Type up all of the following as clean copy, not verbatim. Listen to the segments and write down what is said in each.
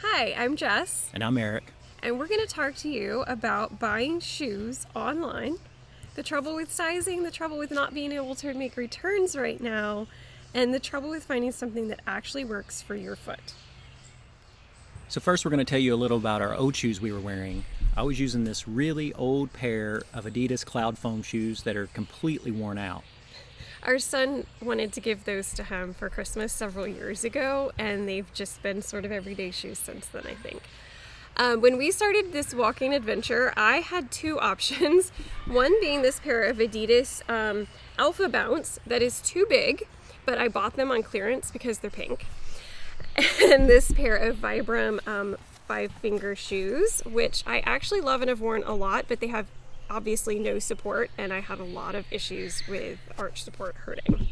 Hi, I'm Jess, And I'm Eric. and we're going to talk to you about buying shoes online, the trouble with sizing, the trouble with not being able to make returns right now, and the trouble with finding something that actually works for your foot. So first we're going to tell you a little about our old shoes we were wearing. I was using this really old pair of Adidas Cloud Foam shoes that are completely worn out. Our son wanted to give those to him for Christmas several years ago, and they've just been sort of everyday shoes since then, I think. When we started this walking adventure, I had two options. One being this pair of Adidas Alpha Bounce that is too big, but I bought them on clearance because they're pink. And this pair of Vibram 5-finger shoes, which I actually love and have worn a lot, but they have obviously no support, and I had a lot of issues with arch support hurting.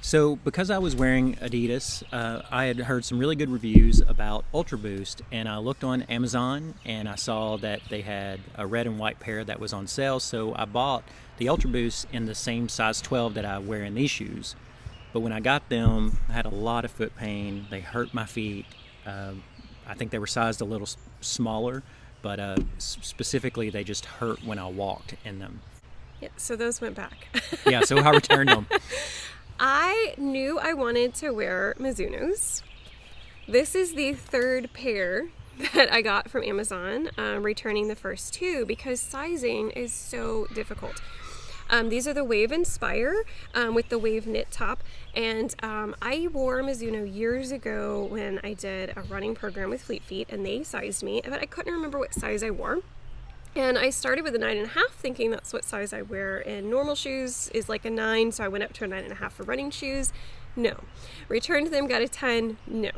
So because I was wearing Adidas, I had heard some really good reviews about Ultraboost, and I looked on Amazon and I saw that they had a red and white pair that was on sale, so I bought the Ultraboost in the same size 12 that I wear in these shoes. But when I got them, I had a lot of foot pain. They hurt my feet. I think they were sized a little smaller, but specifically they just hurt when I walked in them. Yeah, so those went back. Yeah, so I returned them. I knew I wanted to wear Mizunos. This is the third pair that I got from Amazon, returning the first two because sizing is so difficult. These are the Wave Inspire with the Wave knit top, and I wore Mizuno years ago when I did a running program with Fleet Feet, and they sized me, but I couldn't remember what size I wore. And I started with a 9.5, thinking that's what size I wear in normal shoes is like a 9, so I went up to a 9.5 for running shoes. No. Returned them, got a 10. No.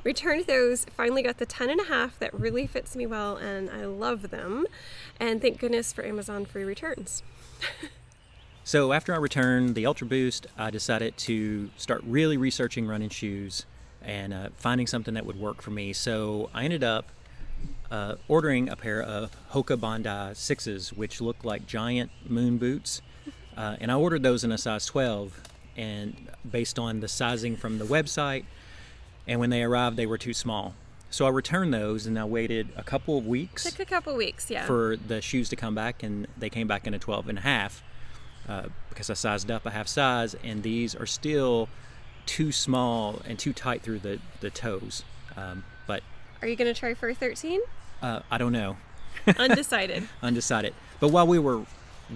Returned those, finally got the 10.5 that really fits me well, and I love them. And thank goodness for Amazon free returns. So after I returned the Ultraboost, I decided to start really researching running shoes and finding something that would work for me. So I ended up ordering a pair of Hoka Bondi 6s, which look like giant moon boots. And I ordered those in a size 12, and based on the sizing from the website. And when they arrived, they were too small. So I returned those, and I waited a couple of weeks. Took a couple weeks, yeah. For the shoes to come back, and they came back in a 12.5. Because I sized up a half size, and these are still too small and too tight through the toes. But are you going to try for a 13? I don't know. Undecided. Undecided. But while we were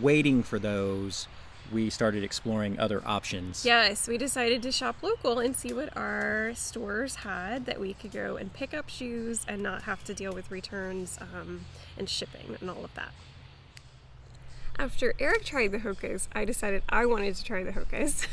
waiting for those, we started exploring other options. Yes, we decided to shop local and see what our stores had that we could go and pick up shoes and not have to deal with returns and shipping and all of that. After Eric tried the Hokas, I decided I wanted to try the Hokas.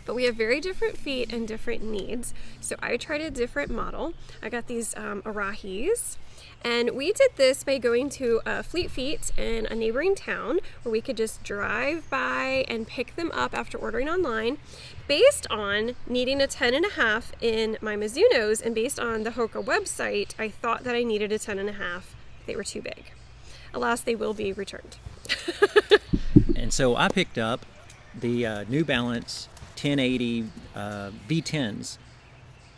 But we have very different feet and different needs. So I tried a different model. I got these Arahis. And we did this by going to Fleet Feet in a neighboring town where we could just drive by and pick them up after ordering online. Based on needing a 10.5 in my Mizunos and based on the Hoka website, I thought that I needed a 10.5. They were too big. Alas, they will be returned. And so I picked up the New Balance 1080 V10s,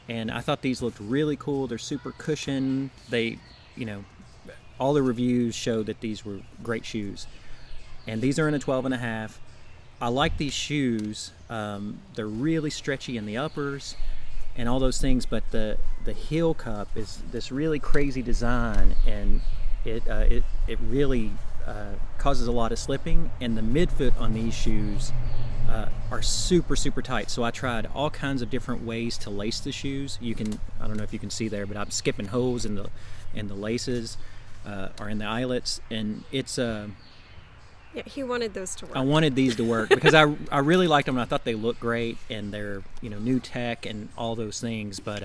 and I thought these looked really cool. They're super cushioned. They, all the reviews show that these were great shoes. And these are in a 12.5. I like these shoes. They're really stretchy in the uppers and all those things, but the heel cup is this really crazy design, and it really causes a lot of slipping, and the midfoot on these shoes are super tight. So I tried all kinds of different ways to lace the shoes. I don't know if you can see there, but I'm skipping holes in the laces or in the eyelets, and it's yeah, he wanted those to work. I wanted these to work because I really liked them, and I thought they looked great, and they're new tech and all those things, but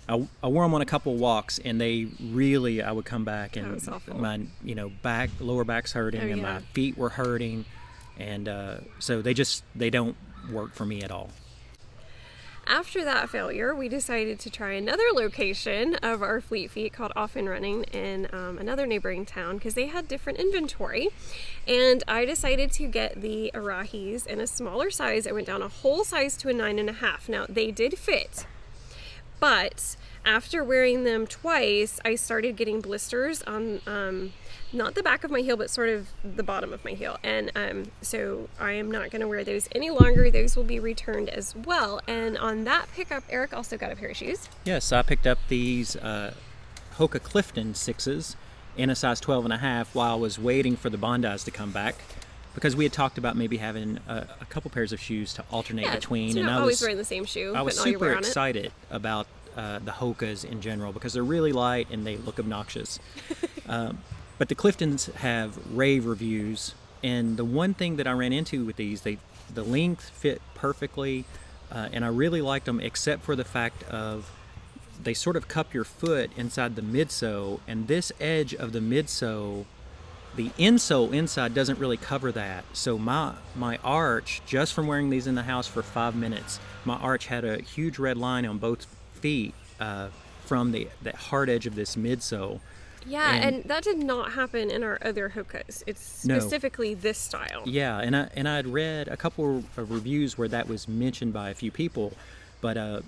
I wore them on a couple walks, and I would come back and my lower back's hurting, and my feet were hurting, and so they don't work for me at all. After that failure, we decided to try another location of our Fleet Feet called Off and Running in another neighboring town because they had different inventory. And I decided to get the Arahis in a smaller size. I went down a whole size to a 9.5. Now, they did fit, but after wearing them twice, I started getting blisters on not the back of my heel, but sort of the bottom of my heel. And so I am not going to wear those any longer. Those will be returned as well. And on that pickup, Eric also got a pair of shoes. Yes, I picked up these Hoka Clifton 6s in a size 12.5 while I was waiting for the Bondis to come back, because we had talked about maybe having a couple pairs of shoes to alternate between. So and not I always was wearing the same shoe. I was putting all your super wear on excited about the Hokas in general because they're really light and they look obnoxious. But the Cliftons have rave reviews, and the one thing that I ran into with these, the length fit perfectly, and I really liked them, except for the fact of they sort of cup your foot inside the midsole, and this edge of the midsole, the insole inside doesn't really cover that. So my arch, just from wearing these in the house for 5 minutes, my arch had a huge red line on both feet from the hard edge of this midsole. Yeah, and that did not happen in our other Hokas. It's specifically this style. Yeah, and I'd read a couple of reviews where that was mentioned by a few people, but I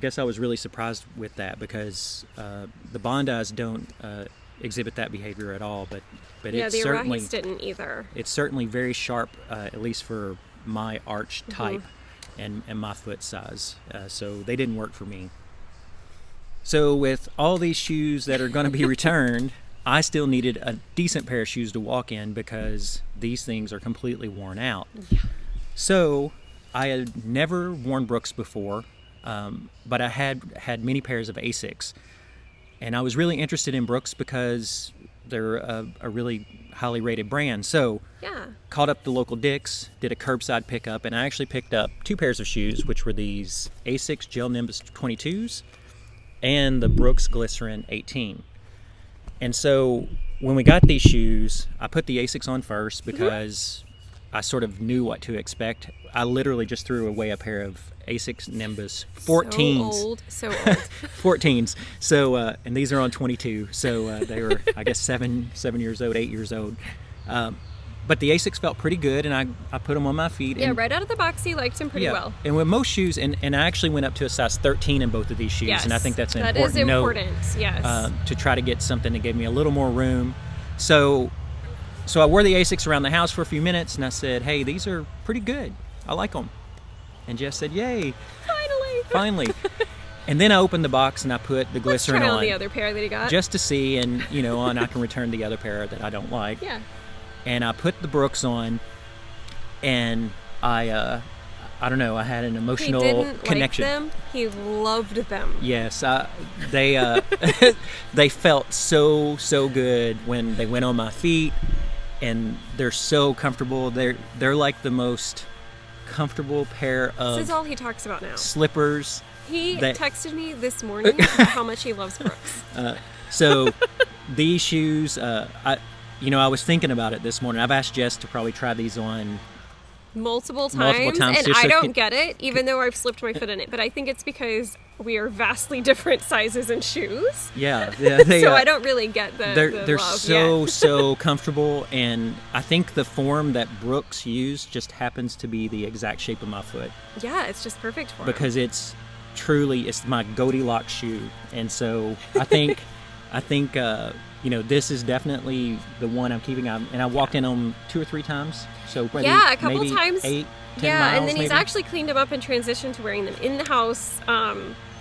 guess I was really surprised with that because the Bondis don't exhibit that behavior at all. But yeah, it's the certainly Arahis didn't either. It's certainly very sharp, at least for my arch type and my foot size. So they didn't work for me. So with all these shoes that are going to be returned, I still needed a decent pair of shoes to walk in because these things are completely worn out. Yeah. So I had never worn Brooks before, but I had many pairs of Asics. And I was really interested in Brooks because they're a really highly rated brand. So called up the local Dick's, did a curbside pickup, and I actually picked up 2 pairs of shoes, which were these Asics Gel Nimbus 22s and the Brooks Glycerin 18. And so when we got these shoes, I put the Asics on first because I sort of knew what to expect. I literally just threw away a pair of Asics Nimbus 14s. So old. 14s. So, and these are on 22. So they were, I guess, 7 years old, 8 years old. But the Asics felt pretty good, and I put them on my feet. Yeah, and, right out of the box, he liked them pretty well. And with most shoes, and I actually went up to a size 13 in both of these shoes, and I think that's an important note. Yes. To try to get something that gave me a little more room. So I wore the Asics around the house for a few minutes, and I said, hey, these are pretty good. I like them. And Jess said, yay. Finally. And then I opened the box and I put the Glycerin on the other pair that he got. Just to see, and and I can return the other pair that I don't like. Yeah. And I put the Brooks on, and I don't know, I had an emotional connection. Like them. He loved them. Yes, they they felt so good when they went on my feet, and they're so comfortable. They're like the most comfortable pair of this is all he talks about now. Slippers. He texted me this morning about how much he loves Brooks. So these shoes, I was thinking about it this morning. I've asked Jess to probably try these on multiple times and I don't get it, even though I've slipped my foot in it. But I think it's because we are vastly different sizes in shoes. Yeah, so I don't really get they're love so comfortable, and I think the form that Brooks used just happens to be the exact shape of my foot. Yeah, it's just perfect for because him. it's my Goldilocks shoe, and so I think this is definitely the one I'm keeping. And I walked in on 2 or 3 times. So a couple maybe times. 8, 10 yeah, miles, and then he's maybe. actually cleaned them up and transitioned to wearing them in the house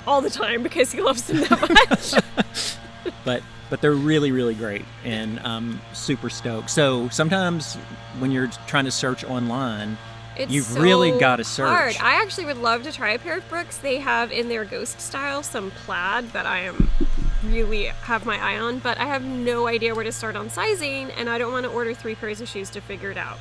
all the time because he loves them that much. But they're really, really great, and I'm super stoked. So sometimes when you're trying to search online, you've really got to search. Hard. I actually would love to try a pair of Brooks. They have in their Ghost style some plaid that I am really have my eye on, but I have no idea where to start on sizing, and I don't want to order 3 pairs of shoes to figure it out.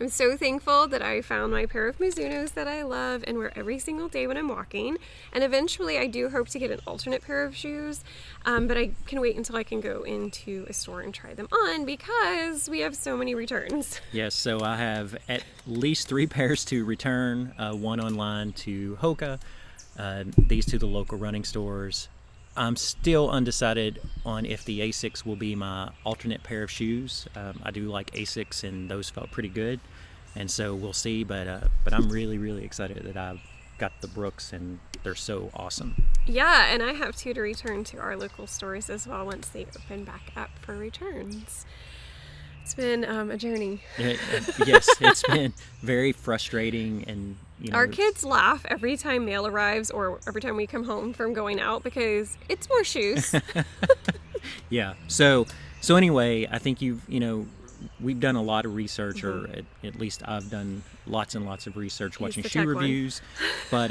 I'm so thankful that I found my pair of Mizunos that I love and wear every single day when I'm walking. And eventually I do hope to get an alternate pair of shoes, but I can wait until I can go into a store and try them on because we have so many returns. Yes, so I have at least 3 pairs to return, 1 online to Hoka, these to the local running stores. I'm still undecided on if the Asics will be my alternate pair of shoes. I do like Asics, and those felt pretty good, and so we'll see. But I'm really, really excited that got the Brooks, and they're so awesome. Yeah, and I have 2 to return to our local stores as well once they open back up for returns. It's been a journey. Yes, it's been very frustrating, and our kids laugh every time mail arrives or every time we come home from going out because it's more shoes. Yeah. So anyway, I think we've done a lot of research, or at least I've done lots and lots of research watching shoe reviews, but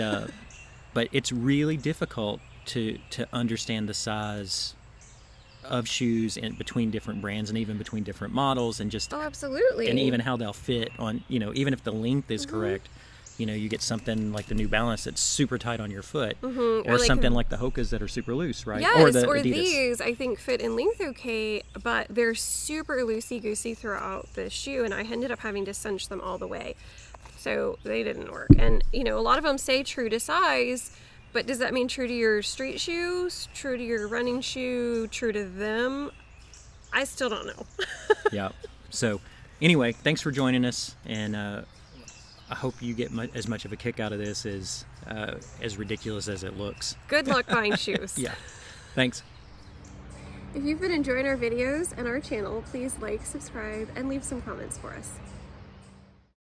it's really difficult to understand the size of shoes and between different brands and even between different models, and just absolutely, and even how they'll fit on, even if the length is correct. You get something like the New Balance that's super tight on your foot, or something like the Hokas that are super loose, right? Yes, or Adidas. These I think fit in length okay, but they're super loosey-goosey throughout the shoe, and I ended up having to cinch them all the way. So they didn't work. And, a lot of them say true to size, but does that mean true to your street shoes, true to your running shoe, true to them? I still don't know. Yeah. So anyway, thanks for joining us, and I hope you get as much of a kick out of this as ridiculous as it looks. Good luck buying shoes. Yeah. Thanks. If you've been enjoying our videos and our channel, please like, subscribe, and leave some comments for us.